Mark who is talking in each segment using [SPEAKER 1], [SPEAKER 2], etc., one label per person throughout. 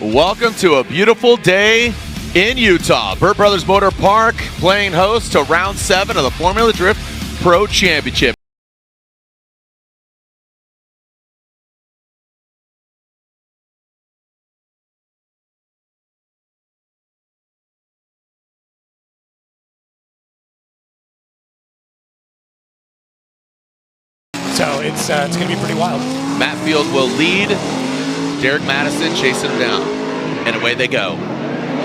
[SPEAKER 1] Welcome to a beautiful day in Utah. Burt Brothers Motor Park playing host to round 7 of the Formula Drift Pro Championship.
[SPEAKER 2] So it's going to be pretty wild.
[SPEAKER 1] Matt Field will lead. Derek Madison chasing him down. And away they go.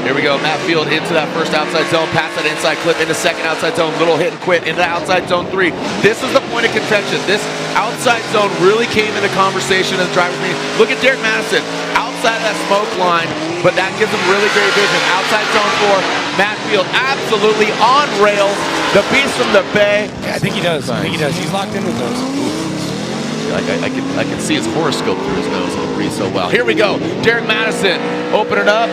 [SPEAKER 1] Here we go. Matt Field into that first outside zone. Past that inside clip into second outside zone. Little hit and quit into outside zone 3. This is the point of contention. This outside zone really came into conversation in the driver's meeting. Look at Derek Madison outside of that smoke line, but that gives him really great vision. Outside zone 4. Matt Field absolutely on rails. The beast from the Bay.
[SPEAKER 2] Yeah, I think he does. I think he does. He's locked in with those.
[SPEAKER 1] I can see his horoscope through his nose. It'll breathe so well. Here we go. Derek Madison opening up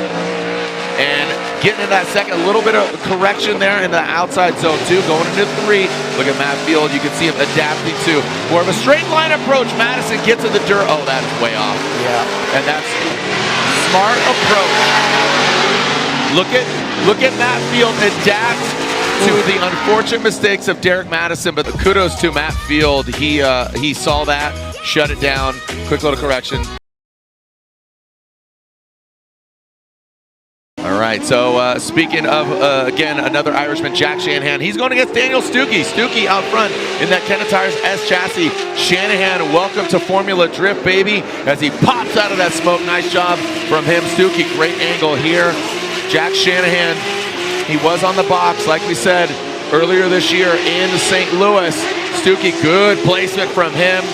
[SPEAKER 1] and getting in that second. A little bit of correction there in the outside zone 2. Going into 3. Look at Matt Field. You can see him adapting to more of a straight line approach. Madison gets in the dirt. Oh, that is way off.
[SPEAKER 2] Yeah.
[SPEAKER 1] And that's smart approach. Look at Matt Field adapt to the unfortunate mistakes of Derek Madison, but kudos to Matt Field. He saw that, shut it down. Quick little correction. All right, so speaking of, again, another Irishman, Jack Shanahan. He's going against Daniel Stuckey. Stuckey out front in that Kenna Tires S chassis. Shanahan, welcome to Formula Drift, baby, as he pops out of that smoke. Nice job from him. Stuckey, great angle here. Jack Shanahan, he was on the box, like we said earlier this year in St. Louis. Stuckey, good placement from him.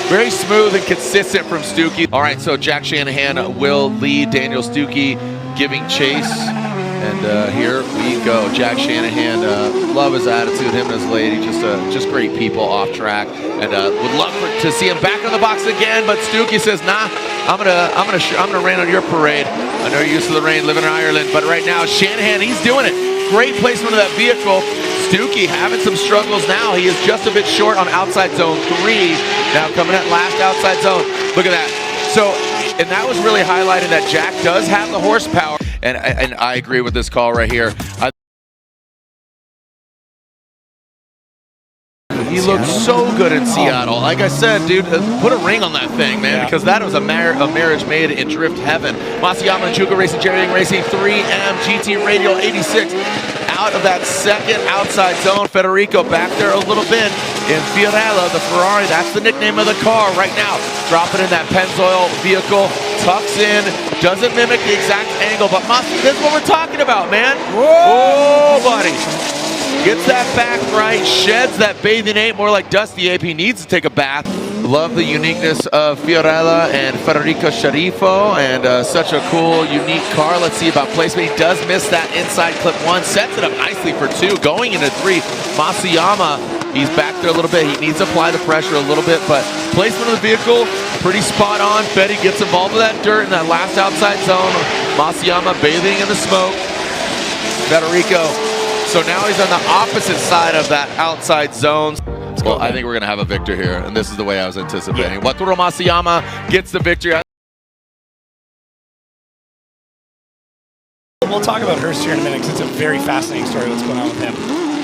[SPEAKER 1] Very smooth and consistent from Stuckey. All right, so Jack Shanahan will lead Daniel Stuckey, giving chase. And here we go. Jack Shanahan, love his attitude, him and his lady, just great people off track. And would love to see him back on the box again, but Stuckey says, nah, I'm gonna rain on your parade. I know you're used to the rain, living in Ireland, but right now Shanahan, he's doing it. Great placement of that vehicle. Stuckey having some struggles now. He is just a bit short on outside zone 3. Now coming at last outside zone. Look at that. So, and that was really highlighted that Jack does have the horsepower. And I agree with this call right here. He looked so good in Seattle. Like I said, dude, put a ring on that thing, man, because that was a marriage made in drift heaven. Masayama and Juka Racing, Jerry Racing, 3M, GT Radial 86. Out of that second outside zone. Federico back there a little bit in Fiorella, the Ferrari. That's the nickname of the car right now. Dropping in that Pennzoil vehicle. Tucks in. Doesn't mimic the exact angle. But Masi, this is what we're talking about, man. Whoa, buddy. Gets that back right, sheds that bathing ape, more like Dusty Ape. He needs to take a bath. Love the uniqueness of Fiorella and Federico Sharifo, and such a cool, unique car. Let's see about placement. He does miss that inside clip 1, sets it up nicely for 2, going into 3. Masayama, he's back there a little bit. He needs to apply the pressure a little bit, but placement of the vehicle, pretty spot on. Fetty gets involved with that dirt in that last outside zone. Masayama bathing in the smoke. Federico. So now he's on the opposite side of that outside zone. Well, I think we're going to have a victor here, and this is the way I was anticipating. Wataru Masayama gets the victory.
[SPEAKER 2] We'll talk about Hurst here in a minute because it's a very fascinating story what's going on with him.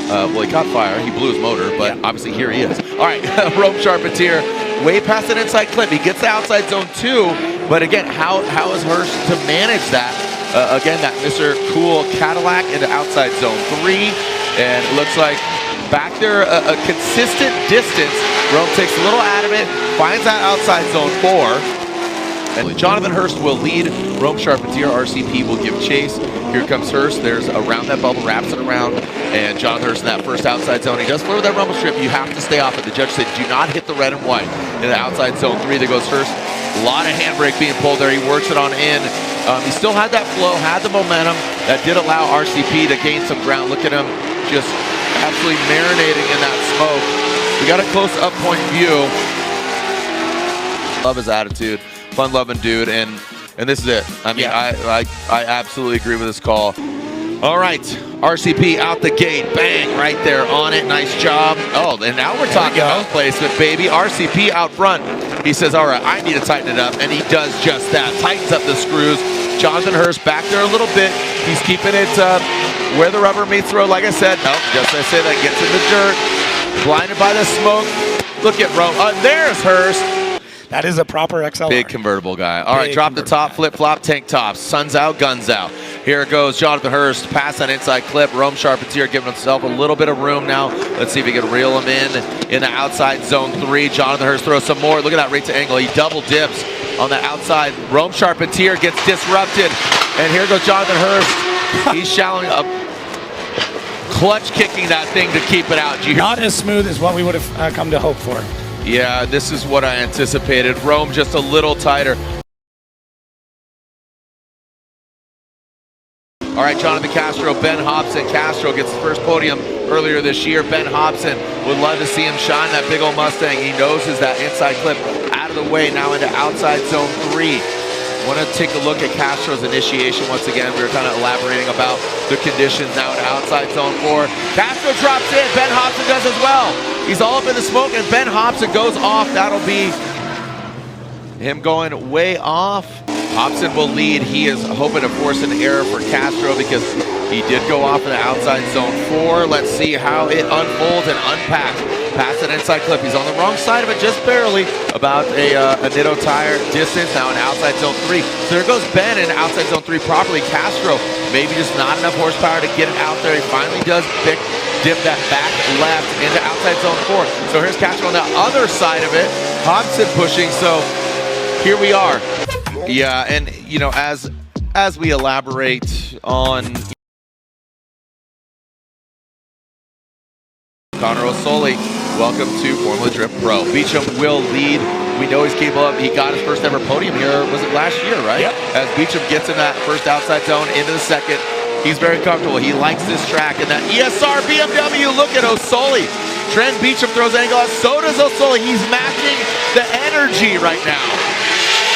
[SPEAKER 1] Well, he caught fire. He blew his motor, but obviously here he is. All right, Rome Charpentier, way past an inside clip. He gets the outside zone 2, but again, how is Hurst to manage that? Again, that Mr. Cool Cadillac into outside zone 3, and it looks like back there a consistent distance. Rome takes a little out of it, finds that outside zone 4. And Jonathan Hurst will lead. Rome Charpentier, RCP, will give chase. Here comes Hurst. There's around that bubble, wraps it around, and Jonathan Hurst in that first outside zone. He does flirt with that rumble strip. You have to stay off it. The judge said, do not hit the red and white. In the outside zone 3, there goes Hurst. A lot of handbrake being pulled there. He works it on in. He still had that flow, had the momentum. That did allow RCP to gain some ground. Look at him just absolutely marinating in that smoke. We got a close up point view. Love his attitude. Fun-loving dude, and this is it. I mean, I absolutely agree with this call. All right, RCP out the gate, bang, right there on it, nice job. Oh, and now we're talking about placement, baby. RCP out front. He says, all right, I need to tighten it up, and he does just that, tightens up the screws. Jonathan Hurst back there a little bit. He's keeping it where the rubber meets the road, like I said. Oh, just as I said, that gets in the dirt, blinded by the smoke. Look at Rome. There's Hurst.
[SPEAKER 2] That is a proper XLR.
[SPEAKER 1] Big convertible guy. All right, drop the top, flip-flop, tank tops. Sun's out, guns out. Here it goes, Jonathan Hurst, pass that inside clip. Rome Charpentier giving himself a little bit of room now. Let's see if he can reel him in the outside zone 3. Jonathan Hurst throws some more. Look at that rate to angle. He double dips on the outside. Rome Charpentier gets disrupted. And here goes Jonathan Hurst. He's shallowing up. Clutch kicking that thing to keep it out.
[SPEAKER 2] Not as smooth as what we would have come to hope for.
[SPEAKER 1] Yeah, this is what I anticipated. Rome just a little tighter. All right, Jonathan Castro, Ben Hobson. Castro gets his first podium earlier this year. Ben Hobson would love to see him shine that big old Mustang. He noses that inside clip out of the way, now into outside zone 3. Want to take a look at Castro's initiation once again. We were kind of elaborating about the conditions now in outside zone 4. Castro drops in, Ben Hobson does as well. He's all up in the smoke, and Ben Hobson goes off. That'll be him going way off. Hobson will lead. He is hoping to force an error for Castro because he did go off in the outside zone 4. Let's see how it unfolds and unpacks. Pass that inside clip. He's on the wrong side of it, just barely, about a Nitto tire distance. Now in outside zone 3. So there goes Ben in outside zone 3 properly. Castro, maybe just not enough horsepower to get it out there. He finally does dip that back left into outside zone 4. So here's Castro on the other side of it. Hobson pushing, so here we are. Yeah, and you know, as we elaborate on Connor Osoli, welcome to Formula Drift Pro. Beecham will lead. We know he's capable of. He got his first ever podium here. Was it last year, right?
[SPEAKER 2] Yep.
[SPEAKER 1] As Beecham gets in that first outside zone into the second, he's very comfortable. He likes this track and that ESR BMW. Look at Osoli. Trent Beecham throws angle out. So does Osoli. He's matching the energy right now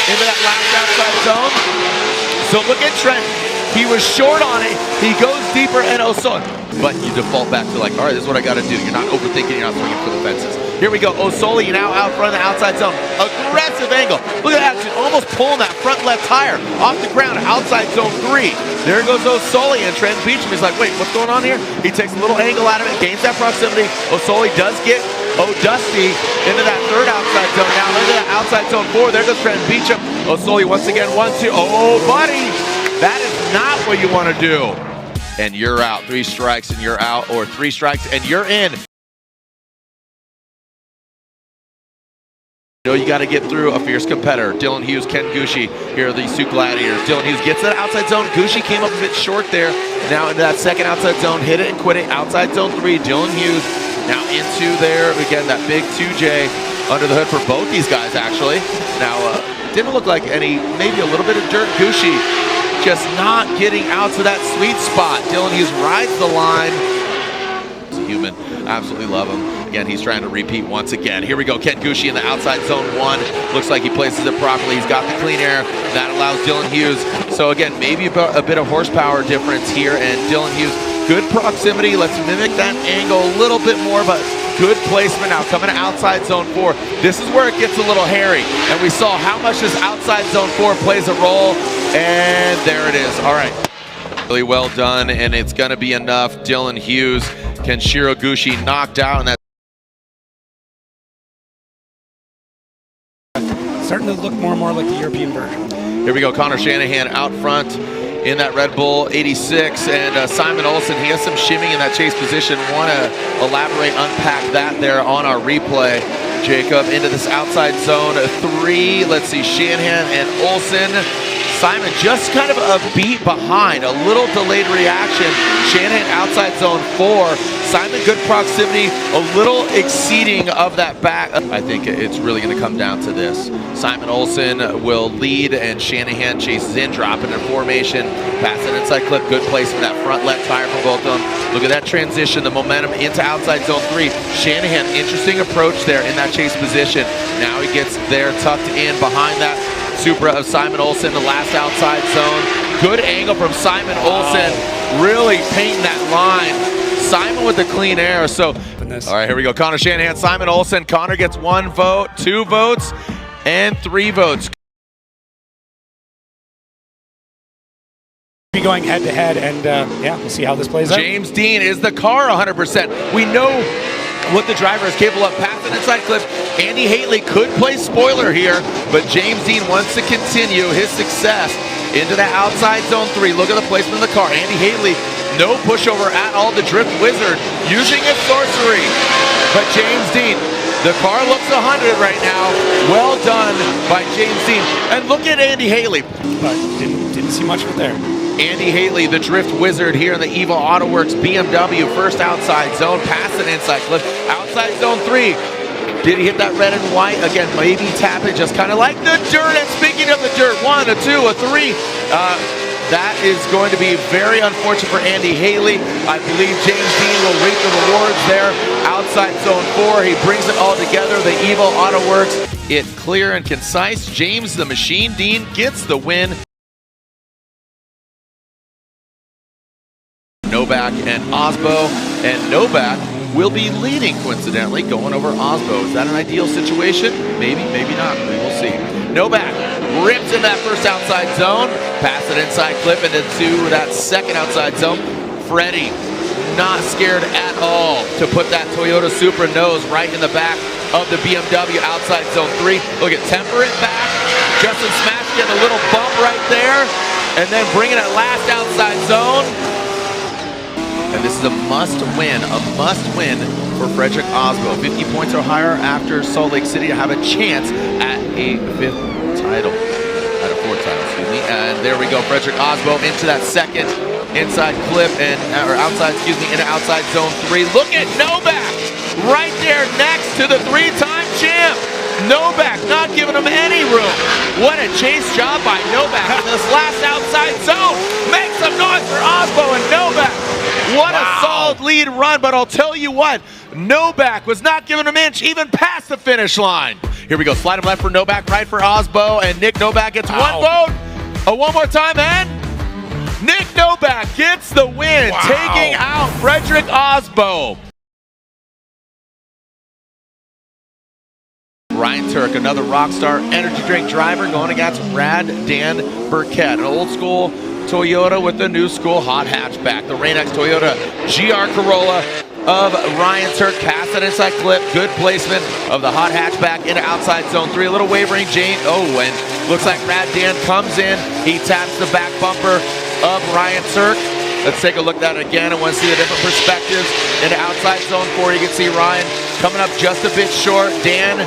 [SPEAKER 1] into that last outside zone. So look at Trent. He was short on it. He goes deeper and Osoli. But you default back to like, all right, this is what I got to do. You're not overthinking. You're not swinging for the fences. Here we go. Osoli now out front of the outside zone. Aggressive angle. Look at that. She's almost pulling that front left tire off the ground. Outside zone 3. There goes Osoli and Trent Beecham. He's like, wait, what's going on here? He takes a little angle out of it, gains that proximity. Osoli does get Dusty into that third outside zone. Now into that outside zone 4. There goes Trent Beecham. Osoli once again 1-2. Oh, buddy. That is not what you want to do. And you're out. 3 strikes and you're out, or 3 strikes and you're in. You know you got to get through a fierce competitor. Dylan Hughes, Ken Gucci, here are these 2 gladiators. Dylan Hughes gets to the outside zone. Gucci came up a bit short there. Now into that second outside zone, hit it and quit it. Outside zone 3, Dylan Hughes now into there. Again, that big 2J under the hood for both these guys, actually. Now, didn't look like any, maybe a little bit of dirt. Gucci just not getting out to that sweet spot. Dylan Hughes rides the line. He's a human. Absolutely love him. Again, he's trying to repeat once again. Here we go. Ken Gucci in the outside zone 1. Looks like he places it properly. He's got the clean air. That allows Dylan Hughes. So again, maybe a bit of horsepower difference here. And Dylan Hughes, good proximity. Let's mimic that angle a little bit more, but good placement now coming to outside zone 4. This is where it gets a little hairy. And we saw how much this outside zone 4 plays a role. And there it is. All right. Really well done, and it's going to be enough. Dylan Hughes, Kenshiro Gucci knocked out, and that
[SPEAKER 2] starting to look more and more like the European version.
[SPEAKER 1] Here we go. Connor Shanahan out front in that Red Bull 86, and Simon Olsen, he has some shimming in that chase position. Want to elaborate, unpack that there on our replay, Jacob, into this outside zone 3. Let's see, Shanahan and Olsen. Simon just kind of a beat behind, a little delayed reaction. Shanahan outside zone 4. Simon good proximity, a little exceeding of that back. I think it's really going to come down to this. Simon Olsen will lead and Shanahan chases in, dropping in formation. Pass it inside clip, good placement, that front left tire for both of them. Look at that transition, the momentum into outside zone 3. Shanahan, interesting approach there in that chase position. Now he gets there tucked in behind that Supra of Simon Olsen, the last outside zone. Good angle from Simon Olsen. really painting that line. Simon with the clean air. So, all right, here we go. Connor Shanahan, Simon Olsen. Connor gets 1 vote, 2 votes, and 3 votes.
[SPEAKER 2] Be going head to head, and yeah, we'll see how this plays out.
[SPEAKER 1] James Dean is the car 100%. We know what the driver is capable of. Passing inside clip. Andy Haley could play spoiler here, but James Dean wants to continue his success into the outside zone 3. Look at the placement of the car. Andy Haley, no pushover at all. The Drift Wizard using his sorcery. But James Dean, the car looks 100 right now. Well done by James Dean. And look at Andy Haley.
[SPEAKER 2] But didn't see much of it there.
[SPEAKER 1] Andy Haley, the Drift Wizard here in the Evo AutoWorks BMW. First outside zone, past an inside clip. Outside zone 3. Did he hit that red and white? Again, maybe tap it, just kind of like the dirt. And speaking of the dirt, 1, a 2, a 3. That is going to be very unfortunate for Andy Haley. I believe James Dean will reap the rewards there. Outside zone 4, he brings it all together. The Evo AutoWorks, it clear and concise. James the Machine Dean gets the win. Novak and Osbo, and Novak will be leading, coincidentally, going over Osbo. Is that an ideal situation? Maybe, maybe not. We will see. Novak rips in that first outside zone, pass it inside clip into that second outside zone. Freddie, not scared at all to put that Toyota Supra nose right in the back of the BMW outside zone 3. Look at temper it back. Justin Smash getting a little bump right there, and then bringing it last outside zone. And this is a must-win for Frederick Osbo. 50 points or higher after Salt Lake City to have a chance at a 4th title, excuse me. And there we go, Frederick Osbo into that second inside clip into outside zone 3. Look at Novak right there next to the 3-time champ. Novak not giving him any room. What a chase job by Novak in this last outside zone. Make some noise for Osbo and Novak. What a solid lead run, but I'll tell you what, Novak was not giving him an inch even past the finish line. Here we go, slide him left for Novak, right for Osbo, and Nick Novak gets 1 vote. One more time, and Nick Novak gets the win, taking out Frederick Osbo. Ryan Turk, another Rockstar energy drink driver, going against Rad Dan Burkett, an old school Toyota with the new school hot hatchback. The Rain-X Toyota GR Corolla of Ryan Turk. Pass that inside clip. Good placement of the hot hatchback into outside zone 3. A little wavering. And looks like Rad Dan comes in. He taps the back bumper of Ryan Turk. Let's take a look at that again. I want to see the different perspectives into outside zone 4. You can see Ryan coming up just a bit short. Dan,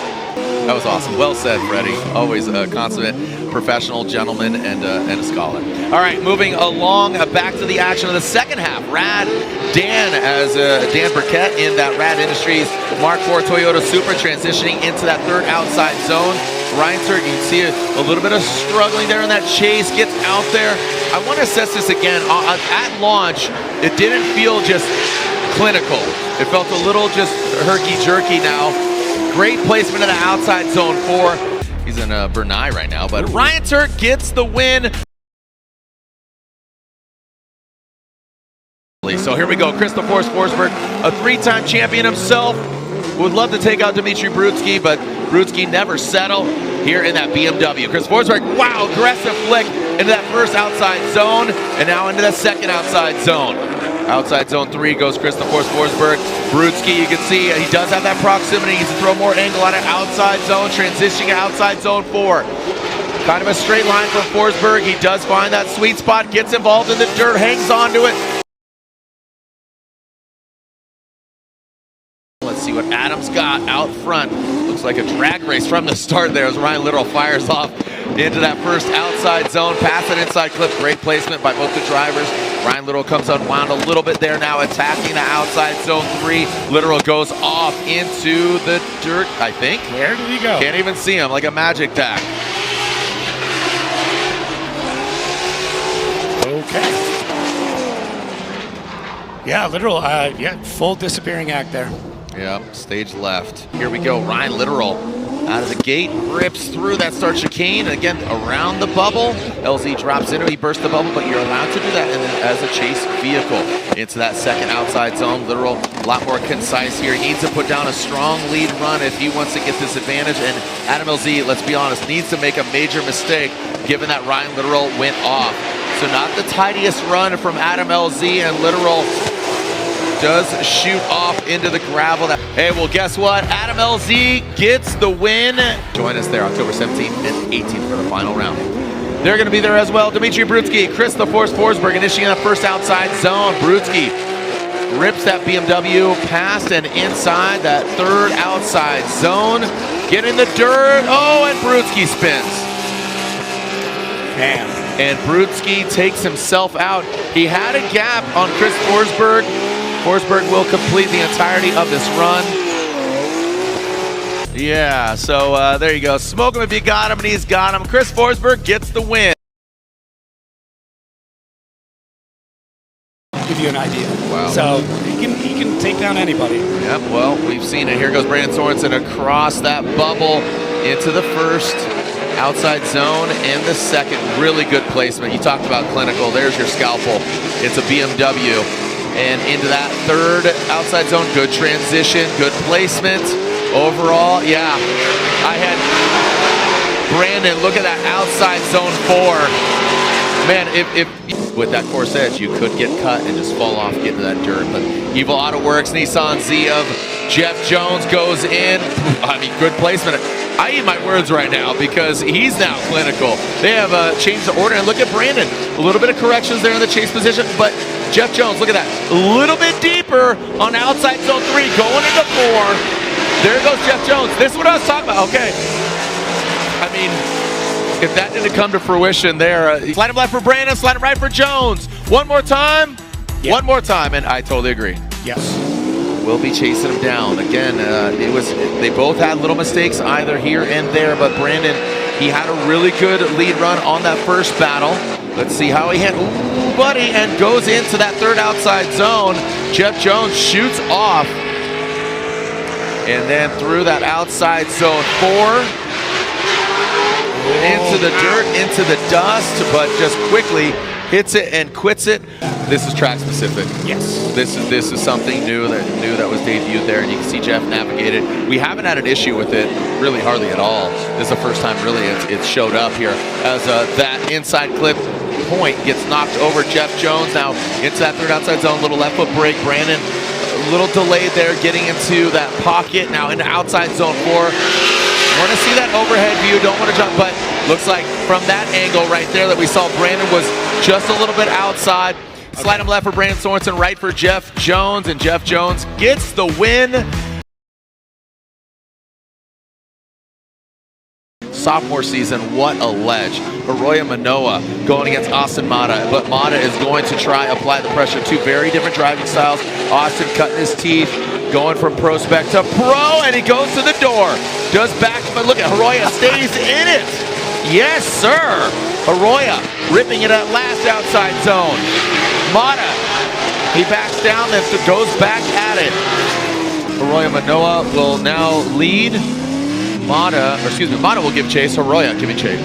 [SPEAKER 1] that was awesome. Well said, Freddie. Always a consummate professional gentleman and a scholar. All right, moving along, back to the action of the second half. Rad Dan, as Dan Burkett in that Rad Industries Mark IV Toyota Supra, transitioning into that third outside zone. Ryan Turk, you can see a little bit of struggling there in that chase, gets out there. I want to assess this again. At launch, it didn't feel just clinical. It felt a little just herky-jerky now. Great placement in the outside zone 4. He's in Bernay right now, but Ryan Turk gets the win. So here we go, Christopher Forsberg, a 3-time champion himself. Would love to take out Dmitry Brutsky, but Brutsky never settled here in that BMW. Chris Forsberg, wow, aggressive flick into that first outside zone, and now into the second outside zone. Outside zone 3 goes Christopher Forsberg. Brutsky, you can see he does have that proximity. He needs to throw more angle on it. Outside zone, transitioning outside zone 4. Kind of a straight line from Forsberg. He does find that sweet spot, gets involved in the dirt, hangs on to it. Let's see what Adams got out front. Looks like a drag race from the start there as Ryan Little fires off into that first outside zone. Pass it inside clip. Great placement by both the drivers. Ryan Little comes unwound a little bit there now, attacking the outside zone 3. Little goes off into the dirt, I think.
[SPEAKER 2] Where did he go?
[SPEAKER 1] Can't even see him, like a magic tack.
[SPEAKER 2] Okay. Yeah, Literal, full disappearing act there.
[SPEAKER 1] Yeah, stage left. Here we go, Ryan Literal out of the gate, rips through that start chicane, and again, around the bubble. LZ drops into it, he bursts the bubble, but you're allowed to do that as a chase vehicle into that second outside zone. Literal, a lot more concise here. He needs to put down a strong lead run if he wants to get this advantage, and Adam LZ, let's be honest, needs to make a major mistake given that Ryan Literal went off. So not the tidiest run from Adam LZ, and Literal does shoot off into the gravel. Hey, well, guess what? Adam LZ gets the win. Join us there October 17th and 18th for the final round. They're going to be there as well. Dmitry Brutsky, Chris the Force Forsberg initiating the first outside zone. Brutsky rips that BMW past and inside that third outside zone. Get in the dirt. Oh, and Brutsky spins.
[SPEAKER 2] Man.
[SPEAKER 1] And Brutsky takes himself out. He had a gap on Chris Forsberg. Forsberg will complete the entirety of this run. Yeah, so there you go. Smoke him if you got him, and he's got him. Chris Forsberg gets the win.
[SPEAKER 2] Give you an idea.
[SPEAKER 1] Wow.
[SPEAKER 2] So he can take down anybody.
[SPEAKER 1] Yep, well, we've seen it. Here goes Brandon Sorensen across that bubble into the first outside zone and the second. Really good placement. You talked about clinical. There's your scalpel. It's a BMW. And into that third outside zone, good transition, good placement. Overall, yeah, I had Brandon, look at that outside zone 4. Man, if with that course edge, you could get cut and just fall off, get into that dirt. But Evil Auto Works, Nissan Z of Jeff Jones goes in. I mean, good placement. I eat my words right now because he's now clinical. They have changed the order, and look at Brandon. A little bit of corrections there in the chase position, but Jeff Jones, look at that. A little bit deeper on outside zone 3, going into 4. There goes Jeff Jones. This is what I was talking about. Okay. I mean, if that didn't come to fruition there, slide him left for Brandon, slide him right for Jones. One more time.
[SPEAKER 2] Yeah.
[SPEAKER 1] One more time, and I totally agree.
[SPEAKER 2] Yes.
[SPEAKER 1] We'll be chasing him down. Again, they both had little mistakes either here and there, but Brandon, he had a really good lead run on that first battle. Let's see how he hit. Ooh, buddy, and goes into that third outside zone. Jeff Jones shoots off. And then through that outside zone 4. Into the dirt, into the dust, but just quickly hits it and quits it. This is track specific. Yes. This is something new that was debuted there, and you can see Jeff navigate it. We haven't had an issue with it really hardly at all. This is the first time really it's showed up here as that inside clip point gets knocked over Jeff Jones. Now into that third outside zone, little left foot break. Brandon a little delayed there getting into that pocket. Now into outside zone 4. Want to see that overhead view, don't want to jump, but looks like from that angle right there that we saw Brandon was just a little bit outside. Slide him left for Brandon Sorensen, right for Jeff Jones, and Jeff Jones gets the win. Sophomore season, what a ledge. Arroyo Manoa going against Austin Mata, but Mata is going to try apply the pressure. Two very different driving styles. Austin cutting his teeth, going from prospect to pro, and he goes to the door. Does back, but look at Arroyo, stays in it. Yes, sir. Arroyo ripping it at last outside zone. Mata, he backs down, then goes back at it. Arroyo Manoa will now lead. Mata will give chase. Arroyo giving chase.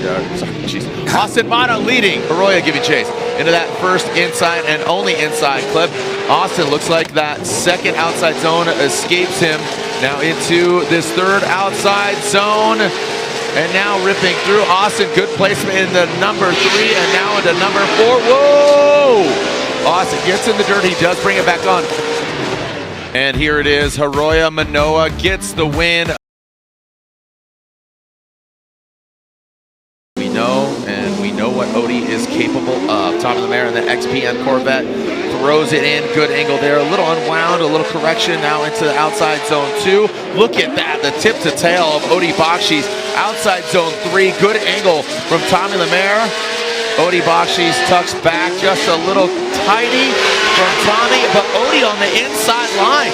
[SPEAKER 1] Austin Mata leading. Arroyo giving chase into that first inside and only inside clip. Austin looks like that second outside zone escapes him. Now into this third outside zone. And now ripping through Austin. Good placement in the number 3 and now into number 4. Whoa! Austin gets in the dirt. He does bring it back on. And here it is. Arroyo Manoa gets the win. We know what Odie is capable of. Tommy Lemaire in the XPN Corvette throws it in. Good angle there. A little unwound, a little correction now into the outside zone 2. Look at that, the tip to tail of Odie Bakshi's outside zone 3. Good angle from Tommy Lemaire. Odie Bakshi's tucks back just a little tidy from Tommy, but Odie on the inside line.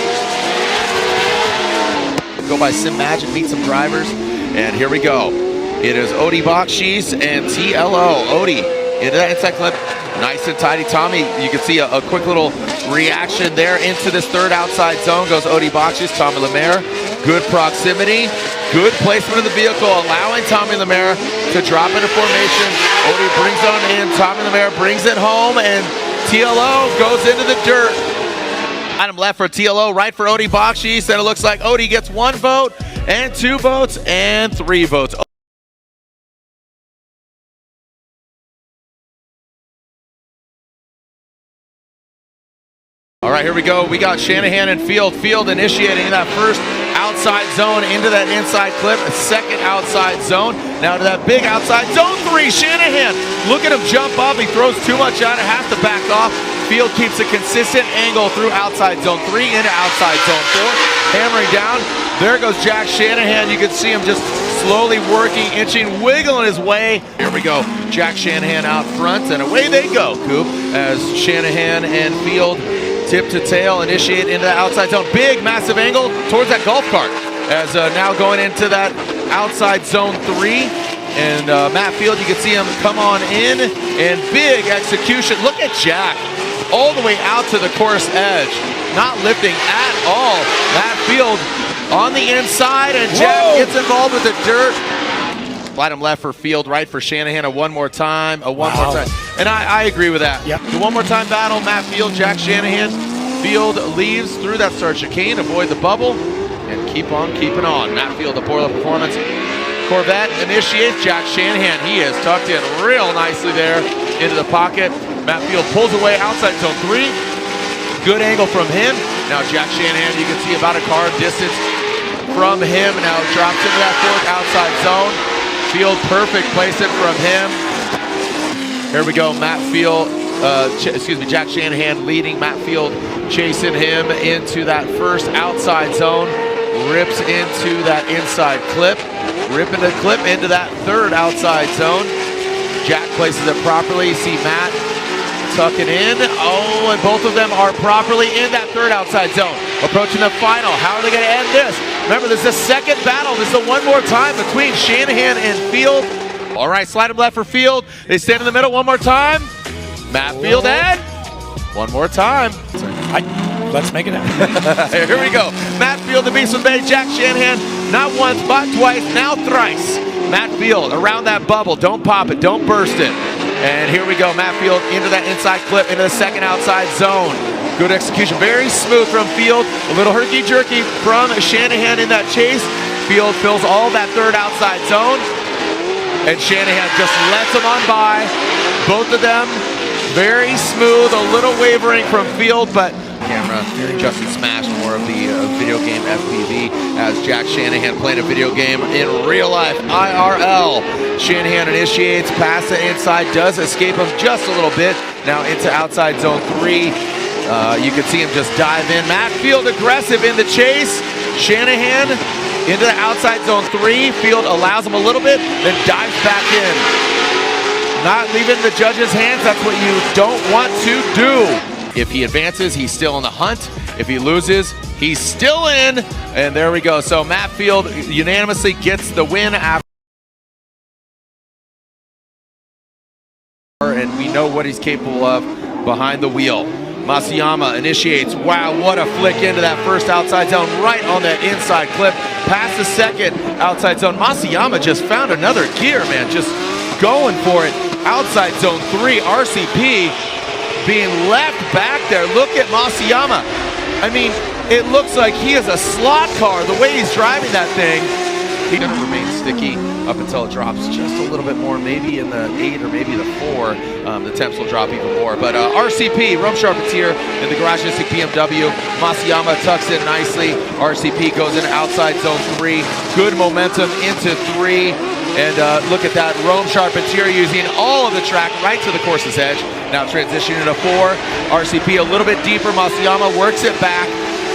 [SPEAKER 1] Go by Sim Magic, meet some drivers, and here we go. It is Odie Bakshi's and TLO. Odie into that inside clip. Nice and tidy. Tommy, you can see a quick little reaction there into this third outside zone. Goes Odie Bakshis, Tommy Lemaire. Good proximity, good placement of the vehicle, allowing Tommy Lemaire to drop into formation. Odie brings on in, Tommy Lemaire brings it home, and TLO goes into the dirt. Item left for TLO, right for Odie Bakshis, and it looks like Odie gets 1 vote, and 2 votes, and 3 votes. All right, here we go. We got Shanahan and Field. Field initiating that first outside zone into that inside clip. A second outside zone. Now to that big outside zone 3. Shanahan, look at him jump up. He throws too much out. It has to back off. Field keeps a consistent angle through outside zone 3 into outside zone 4. Hammering down. There goes Jack Shanahan. You can see him just slowly working, inching, wiggling his way. Here we go. Jack Shanahan out front, and away they go, Coop, as Shanahan and Field tip to tail, initiate into the outside zone. Big, massive angle towards that golf cart. As now going into that outside zone 3. And Matt Field, you can see him come on in. And big execution. Look at Jack. All the way out to the course edge. Not lifting at all. Matt Field on the inside. And Jack gets involved with the dirt. Slide him left for Field, right for Shanahan. A one more time. More time. And I agree with that.
[SPEAKER 2] Yep.
[SPEAKER 1] The one more time battle, Matt Field, Jack Shanahan. Field leaves through that start chicane, avoid the bubble, and keep on keeping on. Matt Field, the Borla performance. Corvette initiates Jack Shanahan. He is tucked in real nicely there into the pocket. Matt Field pulls away outside zone 3. Good angle from him. Now Jack Shanahan, you can see about a car distance from him. Now drops into that fourth outside zone. Field, perfect placement from him. Here we go, Matt Field, Jack Shanahan leading, Matt Field chasing him into that first outside zone, rips into that inside clip, ripping the clip into that third outside zone. Jack places it properly, see Matt tucking in, and both of them are properly in that third outside zone. Approaching the final, how are they gonna end this? Remember, this is the second battle, this is the one more time between Shanahan and Field. All right, slide him left for Field. They stand in the middle one more time. Matt Field and one more time.
[SPEAKER 2] Let's make it happen.
[SPEAKER 1] Here we go. Matt Field, the Beast from Bay. Jack Shanahan, not once, but twice, now thrice. Matt Field around that bubble. Don't pop it, don't burst it. And here we go, Matt Field into that inside clip, into the second outside zone. Good execution, very smooth from Field. A little herky-jerky from Shanahan in that chase. Field fills all that third outside zone. And Shanahan just lets him on by. Both of them very smooth, a little wavering from Field, but camera Justin smashed more of the video game FPV as Jack Shanahan playing a video game in real life, IRL. Shanahan initiates, past the inside, does escape him just a little bit. Now into outside zone 3. You can see him just dive in. Matt Field aggressive in the chase. Shanahan into the outside zone 3. Field allows him a little bit, then dives back in. Not leaving the judges' hands. That's what you don't want to do. If he advances, he's still in the hunt. If he loses, he's still in. And there we go. So Matt Field unanimously gets the win after. And we know what he's capable of behind the wheel. Masayama initiates. Wow, what a flick into that first outside zone, right on that inside clip. Past the second outside zone. Masayama just found another gear, man. Just going for it. Outside zone 3, RCP being left back there. Look at Masayama. I mean, it looks like he is a slot car, the way he's driving that thing. He's going to remain sticky up until it drops just a little bit more, maybe in the 8 or maybe the 4. The temps will drop even more. But RCP, Rome Charpentier in the Garage Mystic BMW. Masayama tucks in nicely. RCP goes in outside zone 3. Good momentum into 3. And look at that, Rome Charpentier using all of the track right to the course's edge. Now transitioning to 4. RCP a little bit deeper. Masayama works it back.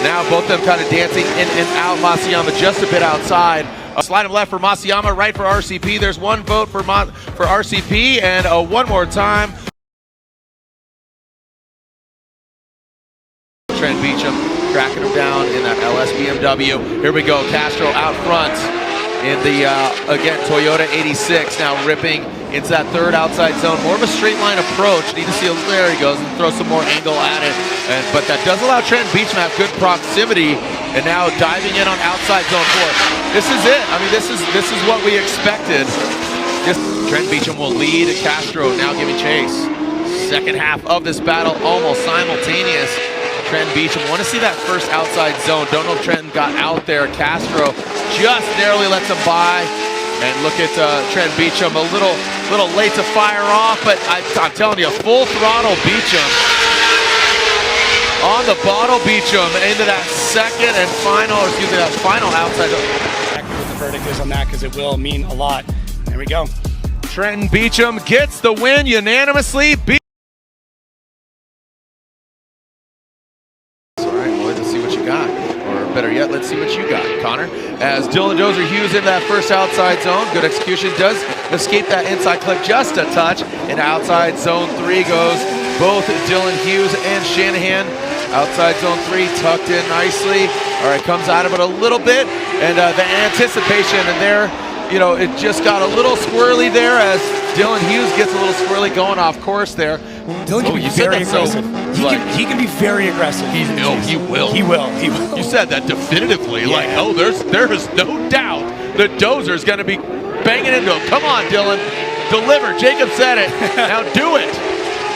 [SPEAKER 1] Now both of them kind of dancing in and out. Masayama just a bit outside. Slide him left for Masayama, right for RCP. There's one vote for RCP, and one more time. Trent Beecham tracking him down in that LS BMW. Here we go, Castro out front in the, again, Toyota 86, now ripping into that third outside zone. More of a straight line approach. Need to see, there he goes, and throw some more angle at it. But that does allow Trent Beecham to have good proximity, and now diving in on outside zone 4. This is it. I mean, this is what we expected. Trent Beecham will lead Castro, now giving chase. Second half of this battle, almost simultaneous. Trent Beecham, want to see that first outside zone. Don't know if Trenton got out there. Castro just narrowly lets him by. And look at Trent Beecham, a little late to fire off, but I'm telling you, full throttle Beecham. On the bottle Beecham into that second and final, or excuse me, that final outside zone.
[SPEAKER 2] Exactly what the verdict is on that, because it will mean a lot. There we go.
[SPEAKER 1] Trenton Beecham gets the win unanimously. Let's see what you got, or better yet, let's see what you got, Connor. As Dylan Dozer Hughes in that first outside zone, good execution, does escape that inside clip just a touch, and outside zone 3 goes both Dylan Hughes and Shanahan. Outside zone 3 tucked in nicely. All right, comes out of it a little bit, and the anticipation, and there, you know, it just got a little squirrely there as Dylan Hughes gets a little squirrely going off course there.
[SPEAKER 2] Dylan can be very aggressive. He can be very aggressive.
[SPEAKER 1] He will.
[SPEAKER 2] He will.
[SPEAKER 1] You said that definitively. Yeah. Like, oh, there is no doubt the Dozer's going to be banging into him. Come on, Dylan. Deliver. Jacob said it. Now do it.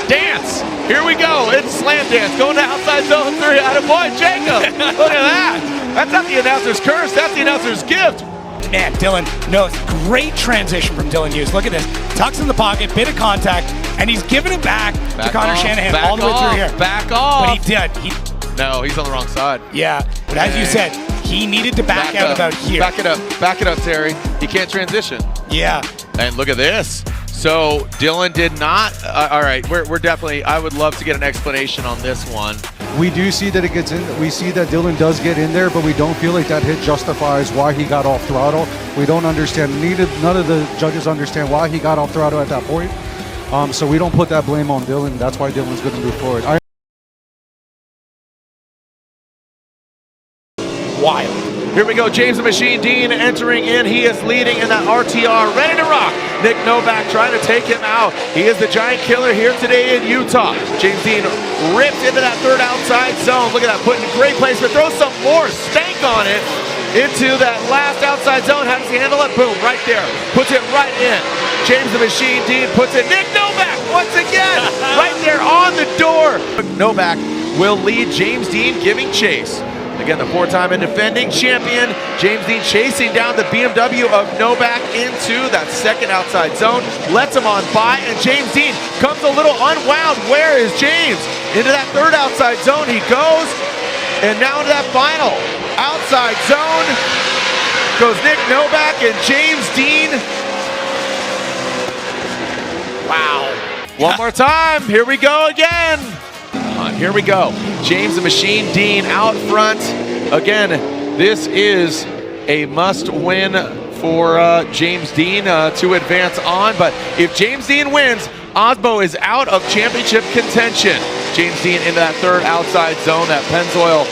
[SPEAKER 1] Dance. Here we go. It's slam dance. Going to outside zone 3. Attaboy, Jacob. Look at that. That's not the announcer's curse. That's the announcer's gift.
[SPEAKER 2] Man, Dylan, no, great transition from Dylan Hughes. Look at this. Tucks in the pocket, bit of contact, and he's giving it back to Connor Shanahan all the way through here.
[SPEAKER 1] Back off.
[SPEAKER 2] But he did.
[SPEAKER 1] No, he's on the wrong side.
[SPEAKER 2] Yeah, but as you said, he needed to back out about here.
[SPEAKER 1] Back it up, Terry. He can't transition.
[SPEAKER 2] Yeah.
[SPEAKER 1] And look at this. So Dylan did not. All right, we're definitely. I would love to get an explanation on this one.
[SPEAKER 3] We do see that it gets in. We see that Dylan does get in there, but we don't feel like that hit justifies why he got off throttle. We don't understand. None of the judges understand why he got off throttle at that point. So we don't put that blame on Dylan. That's why Dylan's going to move forward.
[SPEAKER 2] Wild.
[SPEAKER 1] Here we go, James the Machine Dean entering in. He is leading in that RTR, ready to rock. Nick Novak trying to take him out. He is the giant killer here today in Utah. James Dean ripped into that third outside zone. Look at that, putting great placement. Throw some more stank on it into that last outside zone. How does he handle it? Boom, right there. Puts it right in. James the Machine Dean puts it. Nick Novak once again, right there on the door. Novak will lead James Dean giving chase. Again, the 4-time and defending champion, James Dean chasing down the BMW of Novak into that second outside zone, lets him on by, and James Dean comes a little unwound. Where is James? Into that third outside zone he goes, and now into that final outside zone goes Nick Novak and James Dean. Wow. One more time, here we go again. Here we go. James the Machine Dean out front. Again, this is a must-win for James Dean to advance on. But if James Dean wins, Osbo is out of championship contention. James Dean into that third outside zone, that Pennzoil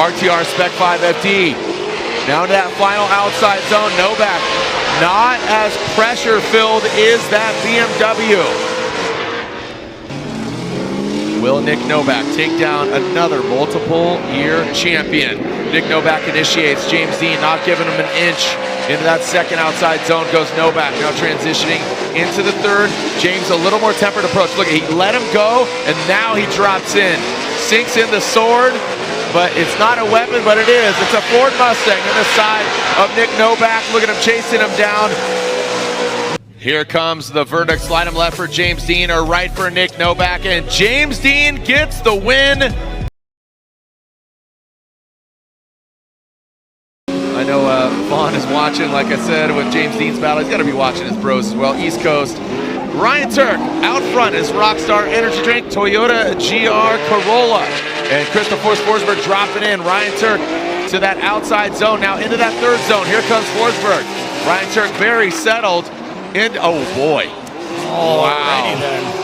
[SPEAKER 1] RTR Spec 5 FD. Now to that final outside zone. Novak, not as pressure-filled is that BMW. Will Nick Novak take down another multiple-year champion? Nick Novak initiates. James Dean not giving him an inch. Into that second outside zone goes Novak. Now transitioning into the third. James a little more tempered approach. Look, he let him go, and now he drops in. Sinks in the sword, but it's not a weapon, but it is. It's a Ford Mustang on the side of Nick Novak. Look at him chasing him down. Here comes the verdict. Slide him left for James Dean or right for Nick Novak, and James Dean gets the win. I know Vaughn is watching, like I said, with James Dean's battle. He's got to be watching his bros as well. East Coast. Ryan Turk out front is Rockstar Energy Drink, Toyota GR Corolla. And Christopher Forsberg dropping in. Ryan Turk to that outside zone. Now into that third zone. Here comes Forsberg. Ryan Turk very settled. And oh boy.
[SPEAKER 2] Oh,
[SPEAKER 1] wow.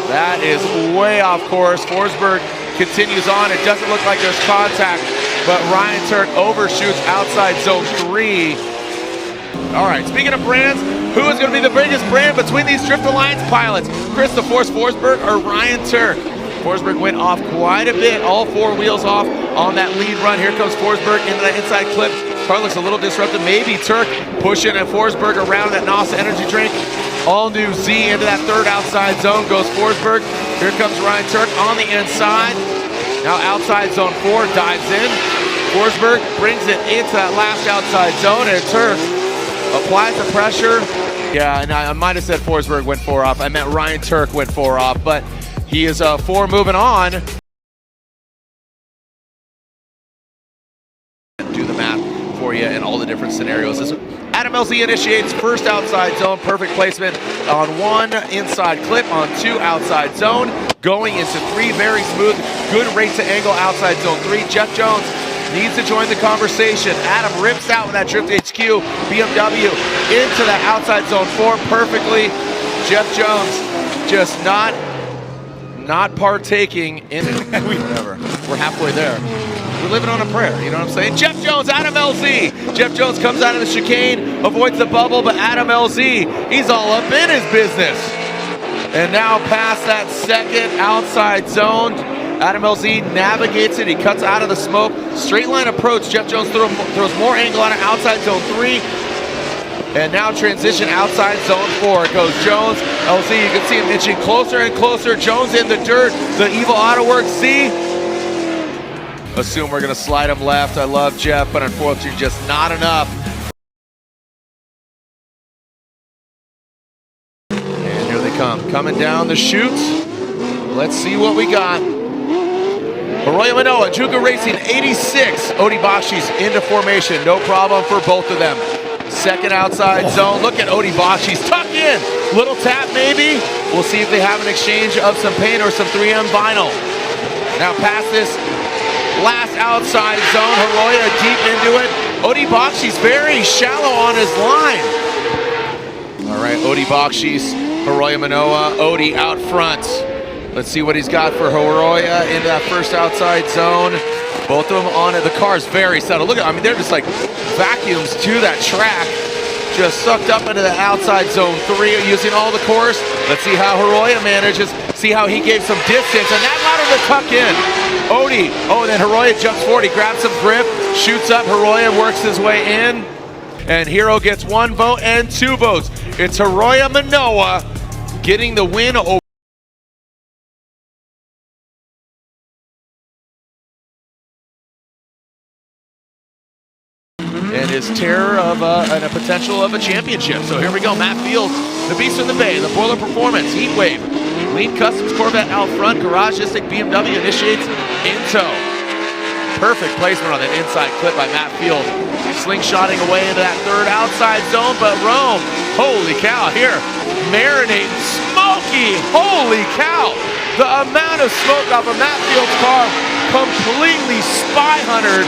[SPEAKER 1] That is way off course. Forsberg continues on. It doesn't look like there's contact, but Ryan Turk overshoots outside zone 3. All right, speaking of brands, Who is going to be the biggest brand between these Drift Alliance pilots? Chris the Force Forsberg or Ryan Turk? Forsberg went off quite a bit, all 4 wheels off on that lead run. Here comes Forsberg into that inside clip. Car looks a little disrupted. Maybe Turk pushing and Forsberg around that NASA energy drink. All new Z into that 3rd outside zone goes Forsberg. Here comes Ryan Turk on the inside. Now outside zone 4 dives in. Forsberg brings it into that last outside zone, and Turk applies the pressure. Yeah, and I might have said Forsberg went 4 off. I meant Ryan Turk went 4 off, but he is 4 moving on. Do the math for you in all the different scenarios. Adam LZ initiates 1st outside zone, perfect placement on 1 inside clip, on 2 outside zone, going into 3 very smooth, good rate to angle outside zone 3. Jeff Jones needs to join the conversation. Adam rips out with that Drift HQ BMW into that outside zone 4 perfectly. Jeff Jones just not partaking in it. Whatever. We're halfway there. We're living on a prayer, you know what I'm saying? Jeff Jones, Adam LZ. Jeff Jones comes out of the chicane, avoids the bubble, but Adam LZ, he's all up in his business. And now past that 2nd outside zone, Adam LZ navigates it. He cuts out of the smoke. Straight line approach. Jeff Jones throws more angle on it. Outside zone 3. And now transition outside zone 4. It goes Jones. LZ, you can see him inching closer and closer. Jones in the dirt. The evil auto works. Z. Assume we're going to slide him left. I love Jeff, but unfortunately just not enough. And here they come. Coming down the chute. Let's see what we got. Arroyo Manoa, Juga Racing 86. Odi Bakshi's into formation. No problem for both of them. 2nd outside zone. Look at Odi Bakshi's tuck in. Little tap maybe. We'll see if they have an exchange of some paint or some 3M vinyl. Now past this last outside zone. Arroyo deep into it. Odi Bakshi's very shallow on his line. All right, Odi Bakshi's, Arroyo Manoa, Odi out front. Let's see what he's got for Arroyo into that 1st outside zone. Both of them on it. The car's very settled. Look at, I mean, they're just like vacuums to that track. Just sucked up into the outside zone 3 using all the course. Let's see how Arroyo manages. See how he gave some distance, and that allowed him to tuck in. Odi, and then Arroyo jumps forward. He grabs some grip, shoots up. Arroyo works his way in. And Hero gets 1 vote and 2 votes. It's Arroyo Manoa getting the win over. And his terror of and a potential of a championship. So here we go, Matt Fields, the Beast in the Bay, the Boiler Performance, Heatwave, Lean Customs Corvette out front, Garagistic BMW initiates in tow. Perfect placement on that inside clip by Matt Fields. Slingshotting away into that 3rd outside zone, but Rome, holy cow, here, marinating, smoky, holy cow. The amount of smoke off of Matt Fields' car, completely spy huntered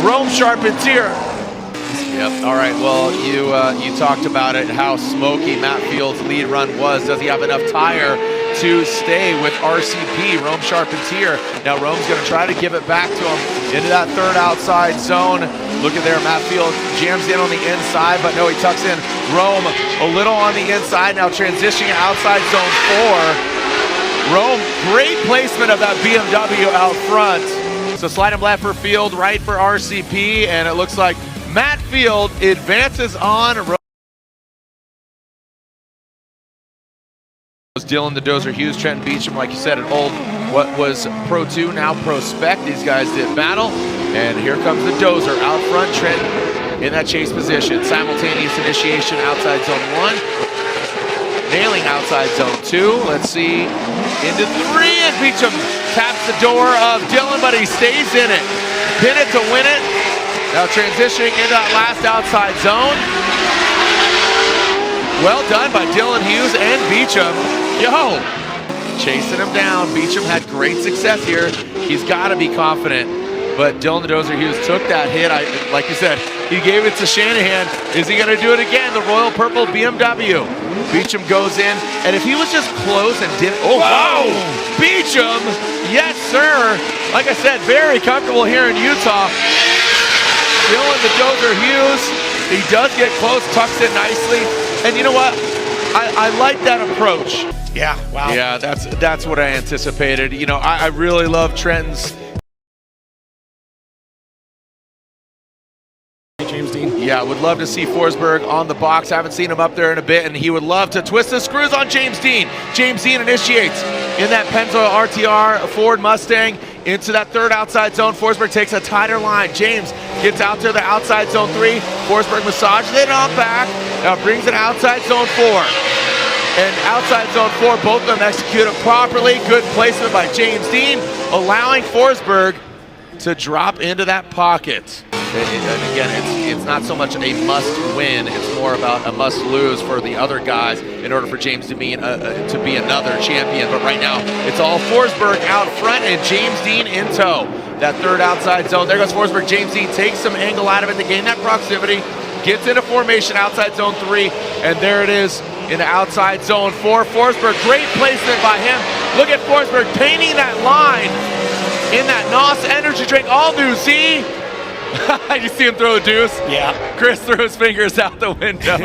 [SPEAKER 1] Rome Charpentier. Yep. All right. Well, you talked about it, how smoky Matt Fields' lead run was. Does he have enough tire to stay with RCP, Rome Charpentier? Now Rome's going to try to give it back to him into that 3rd outside zone. Look at there, Matt Fields jams in on the inside, but no, he tucks in Rome a little on the inside. Now transitioning outside zone 4. Rome, great placement of that BMW out front. So slide him left for Field, right for RCP, and it looks like Matt Field advances on. Dylan the Dozer Hughes, Trenton Beecham, like you said, an old, what was Pro 2, now Pro Spec. These guys did battle, and here comes the Dozer out front. Trenton in that chase position. Simultaneous initiation outside zone 1. Nailing outside zone 2. Let's see. Into 3, and Beecham taps the door of Dylan, but he stays in it. Pin it to win it. Now transitioning into that last outside zone. Well done by Dylan Hughes and Beecham. Yo, chasing him down. Beecham had great success here. He's got to be confident. But Dylan the Dozer Hughes took that hit. Like you said, he gave it to Shanahan. Is he going to do it again? The Royal Purple BMW. Beecham goes in, and if he was just close and didn't, oh wow, Beecham, yes sir. Like I said, very comfortable here in Utah. Dylan the Dozer Hughes, he does get close, tucks it nicely. And you know what? I like that approach.
[SPEAKER 2] Yeah, wow.
[SPEAKER 1] Yeah, that's what I anticipated. You know, I really love Trenton's.
[SPEAKER 2] James Dean.
[SPEAKER 1] Yeah, would love to see Forsberg on the box. Haven't seen him up there in a bit, and he would love to twist the screws on James Dean. James Dean initiates in that Pennzoil RTR Ford Mustang into that third outside zone. Forsberg takes a tighter line. James gets out to the outside zone 3. Forsberg massages it on back. Now brings it outside zone 4. And outside zone 4, both of them execute it properly. Good placement by James Dean, allowing Forsberg to drop into that pocket. And again, it's not so much a must-win, it's more about a must-lose for the other guys in order for James to be another champion. But right now, it's all Forsberg out front and James Dean in tow. That third outside zone, there goes Forsberg. James Dean takes some angle out of it to gain that proximity, gets into formation outside zone 3, and there it is in the outside zone 4. Forsberg, great placement by him. Look at Forsberg painting that line in that NOS energy drink, all new, see? You see him throw a deuce?
[SPEAKER 2] Yeah.
[SPEAKER 1] Chris threw his fingers out the window.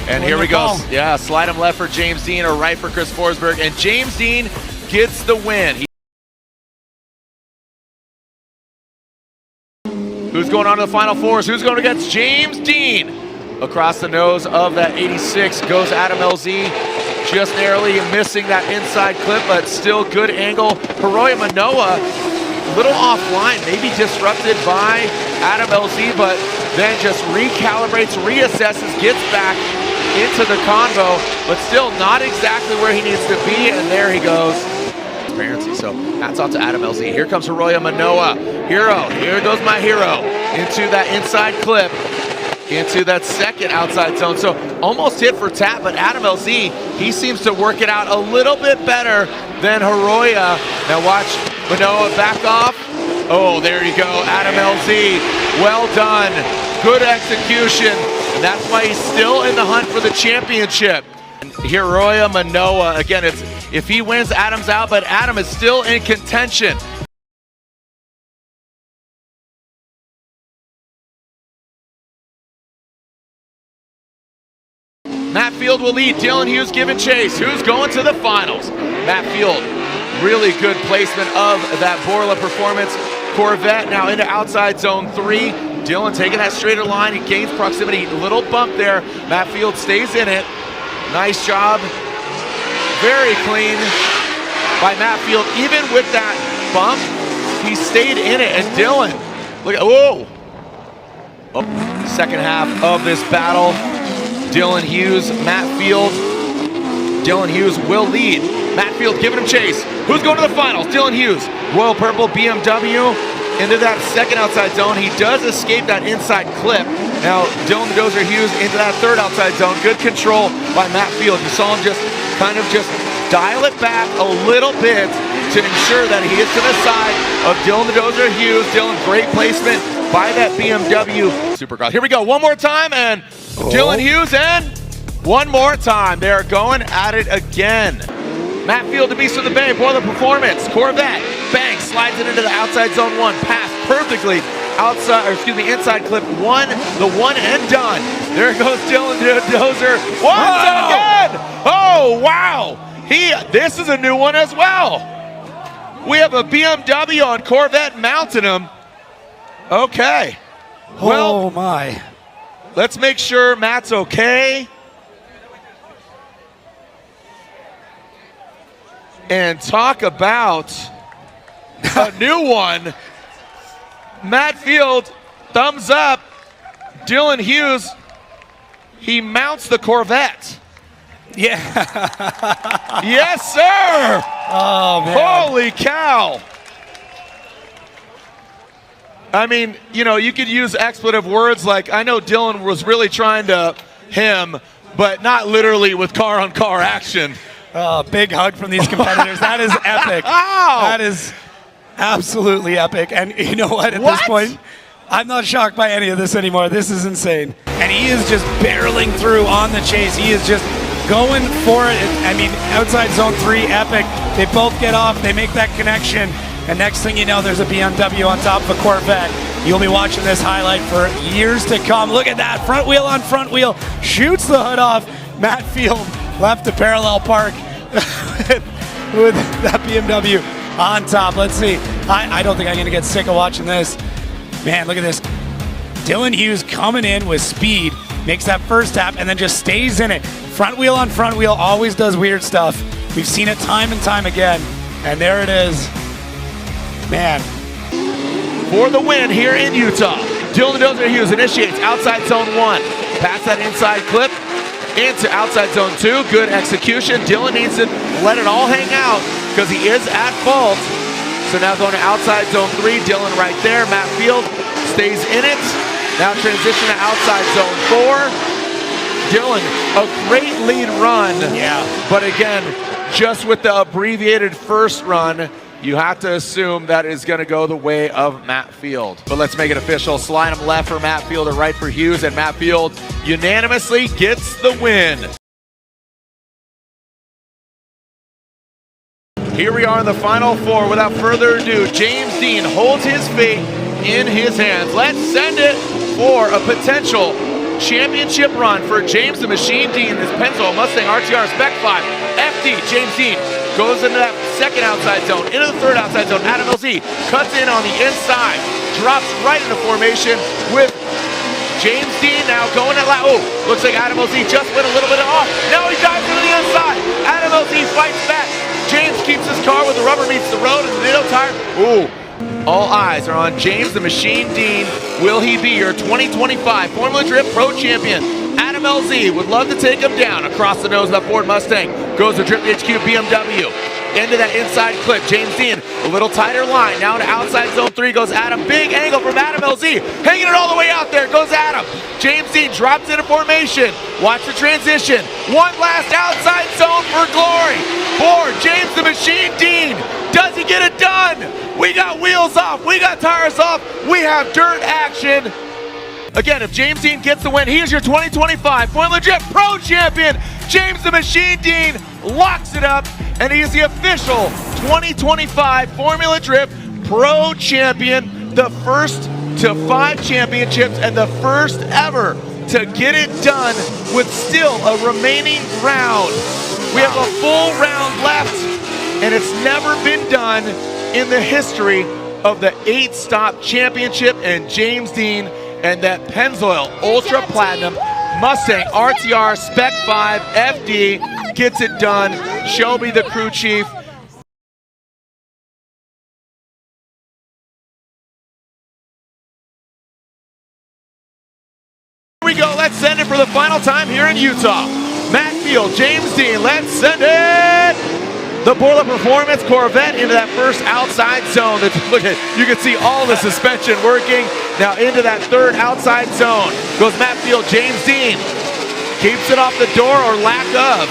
[SPEAKER 1] And here we go. Yeah, slide him left for James Dean or right for Chris Forsberg. And James Dean gets the win. Who's going on to the Final Fours? Who's going against James Dean? Across the nose of that 86 goes Adam LZ. Just narrowly missing that inside clip, but still good angle. Hiroya Manoa, little offline, maybe disrupted by Adam LZ, but then just recalibrates, reassesses, gets back into the convo, but still not exactly where he needs to be, and there he goes. Transparency, so hats off to Adam LZ. Here comes Hiroya Manoa. Hero, here goes my hero, into that inside clip, into that second outside zone. So almost hit for tap, but Adam LZ, he seems to work it out a little bit better than Hiroya. Now watch Manoa back off. Oh, there you go, Adam LZ. Well done, good execution. And that's why he's still in the hunt for the championship. And Hiroya Manoa, again, if he wins, Adam's out, but Adam is still in contention. Matt Field will lead, Dylan Hughes giving chase. Who's going to the finals? Matt Field, really good placement of that Borla Performance Corvette. Now into outside zone 3. Dylan taking that straighter line, he gains proximity, little bump there. Matt Field stays in it. Nice job, very clean by Matt Field. Even with that bump, he stayed in it, and Dylan, look at, whoa! Oh, second half of this battle. Dylan Hughes, Matt Field. Dylan Hughes will lead. Matt Field giving him chase. Who's going to the finals? Dylan Hughes, Royal Purple BMW into that second outside zone. He does escape that inside clip. Now Dylan Dozer Hughes into that third outside zone. Good control by Matt Field. You saw him just kind of dial it back a little bit to ensure that he gets to the side of Dylan Dozer Hughes. Dylan, great placement by that BMW Supercross. Here we go, one more time, and Dylan Hughes, and one more time. They're going at it again. Matt Field, the Beast of the Bay, Borla Performance, Corvette, bang, slides it into the outside zone 1, pass perfectly outside, or excuse me, inside clip 1, the one and done. There goes Dylan Dozer once again. Oh, wow. This is a new one as well. We have a BMW on Corvette mounting him. Okay. Well,
[SPEAKER 2] oh my.
[SPEAKER 1] Let's make sure Matt's okay. And talk about a new one. Matt Field, thumbs up. Dylan Hughes, he mounts the Corvette.
[SPEAKER 2] Yeah.
[SPEAKER 1] Yes, sir.
[SPEAKER 2] Oh, man.
[SPEAKER 1] Holy cow. I mean, you know, you could use expletive words like, I know Dylan was really trying to him, but not literally with car-on-car action.
[SPEAKER 2] Big hug from these competitors. That is epic. That is absolutely epic. And you know what? At this point, I'm not shocked by any of this anymore. This is insane. And he is just barreling through on the chase. He is just going for it. I mean, outside zone 3, epic. They both get off. They make that connection. And next thing you know, there's a BMW on top of a Corvette. You'll be watching this highlight for years to come. Look at that, front wheel on front wheel, shoots the hood off. Matt Field left to parallel park with that BMW on top. Let's see. I don't think I'm gonna get sick of watching this. Man, look at this. Dylan Hughes coming in with speed, makes that first tap, and then just stays in it. Front wheel on front wheel, always does weird stuff. We've seen it time and time again, and there it is. Man.
[SPEAKER 1] For the win here in Utah, Dylan Dozer Hughes initiates outside zone 1. Pass that inside clip into outside zone 2. Good execution. Dylan needs to let it all hang out because he is at fault. So now going to outside zone 3. Dylan right there. Matt Field stays in it. Now transition to outside zone 4. Dylan, a great lead run.
[SPEAKER 2] Yeah.
[SPEAKER 1] But again, just with the abbreviated first run, you have to assume that is going to go the way of Matt Field. But let's make it official. Slide him left for Matt Field or right for Hughes, and Matt Field unanimously gets the win. Here we are in the Final Four. Without further ado, James Dean holds his fate in his hands. Let's send it for a potential championship run for James the Machine Dean, this Pennzoil Mustang RTR Spec 5 FD. James Dean goes into that second outside zone, into the third outside zone. Adam LZ cuts in on the inside, drops right into formation with James Dean now going at looks like Adam LZ just went a little bit off. Now he dives into the inside. Adam LZ fights back. James keeps his car where the rubber meets the road and the middle tire. All eyes are on James the Machine Dean. Will he be your 2025 Formula Drift Pro Champion? Adam LZ would love to take him down across the nose of that Ford Mustang. Goes to Drift HQ BMW. Into that inside clip. James Dean, a little tighter line. Now to outside zone 3 goes Adam. Big angle from Adam LZ. Hanging it all the way out there goes Adam. James Dean drops into formation. Watch the transition. One last outside zone for glory for James the Machine Dean. Does he get it done? We got wheels off. We got tires off. We have dirt action. Again, if James Dean gets the win, he is your 2025 Formula Drift Pro Champion. James the Machine Dean locks it up, and he is the official 2025 Formula Drift Pro Champion, the first to 5 championships and the first ever to get it done with still a remaining round. We have a full round left, and it's never been done in the history of the 8-stop championship, and James Dean and that Pennzoil Ultra Platinum Mustang RTR Spec 5 FD gets it done. Shelby, the crew chief. Here we go, let's send it for the final time here in Utah. Matt Field, James Dean, let's send it! The Borla Performance Corvette into that first outside zone. Look at, you can see all the suspension working. Now into that third outside zone goes Matt Field. James Dean keeps it off the door or lack of.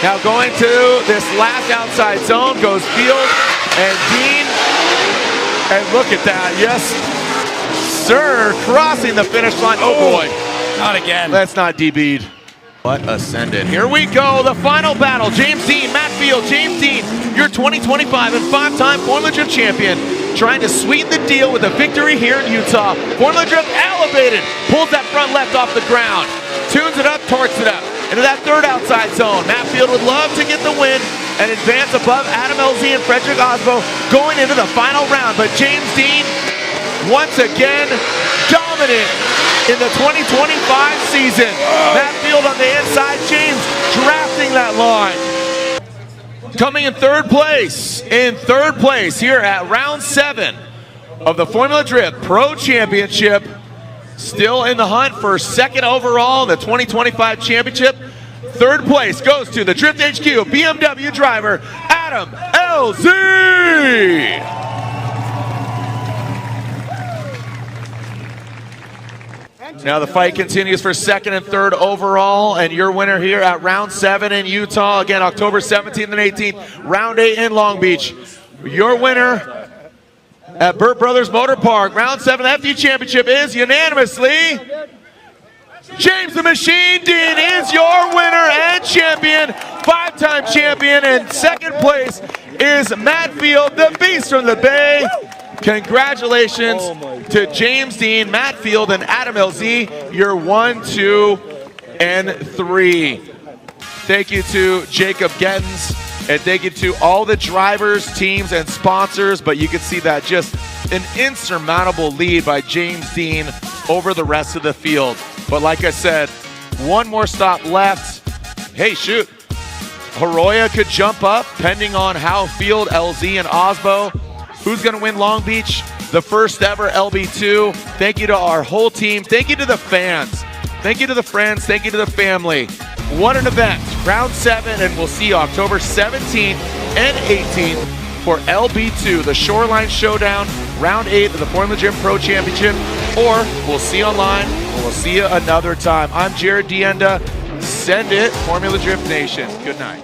[SPEAKER 1] Now going to this last outside zone goes Field and Dean. And look at that, yes, sir, crossing the finish line. Oh boy.
[SPEAKER 2] Not again.
[SPEAKER 1] Let's not DB'd. What ascended. Here we go, the final battle. James Dean, Matt Field, James Dean, your 2025 and 5-time Formula Drift champion, trying to sweeten the deal with a victory here in Utah. Formula Drift elevated, pulls that front left off the ground, tunes it up, torques it up. Into that third outside zone. Matt Field would love to get the win and advance above Adam LZ and Frederick Osbo going into the final round. But James Dean, once again, dominant in the 2025 season. Matt Field on the inside, James drafting that line. Coming in third place here at round 7 of the Formula Drift Pro Championship. Still in the hunt for second overall in the 2025 championship. Third place goes to the Drift HQ BMW driver, Adam LZ. Now the fight continues for second and third overall, and your winner here at round 7 in Utah, again October 17th and 18th, round 8 in Long Beach. Your winner at Burt Brothers Motor Park, round 7 FD Championship is unanimously James the Machine Dean is your winner and champion, 5-time champion, and second place is Matt Field, the Beast from the Bay. Congratulations to James Dean, Matt Field, and Adam LZ. You're 1, 2, and 3. Thank you to Jacob Gettens, and thank you to all the drivers, teams, and sponsors. But you can see that just an insurmountable lead by James Dean over the rest of the field. But like I said, one more stop left. Hey, shoot. Horoya could jump up, pending on how Field, LZ, and Osbo. Who's going to win Long Beach? The first ever LB2. Thank you to our whole team. Thank you to the fans. Thank you to the friends. Thank you to the family. What an event. Round 7, and we'll see you October 17th and 18th for LB2, the Shoreline Showdown, Round 8 of the Formula Gym Pro Championship. Or we'll see you online, or we'll see you another time. I'm Jared Dienda. Send it, Formula Drift Nation. Good night.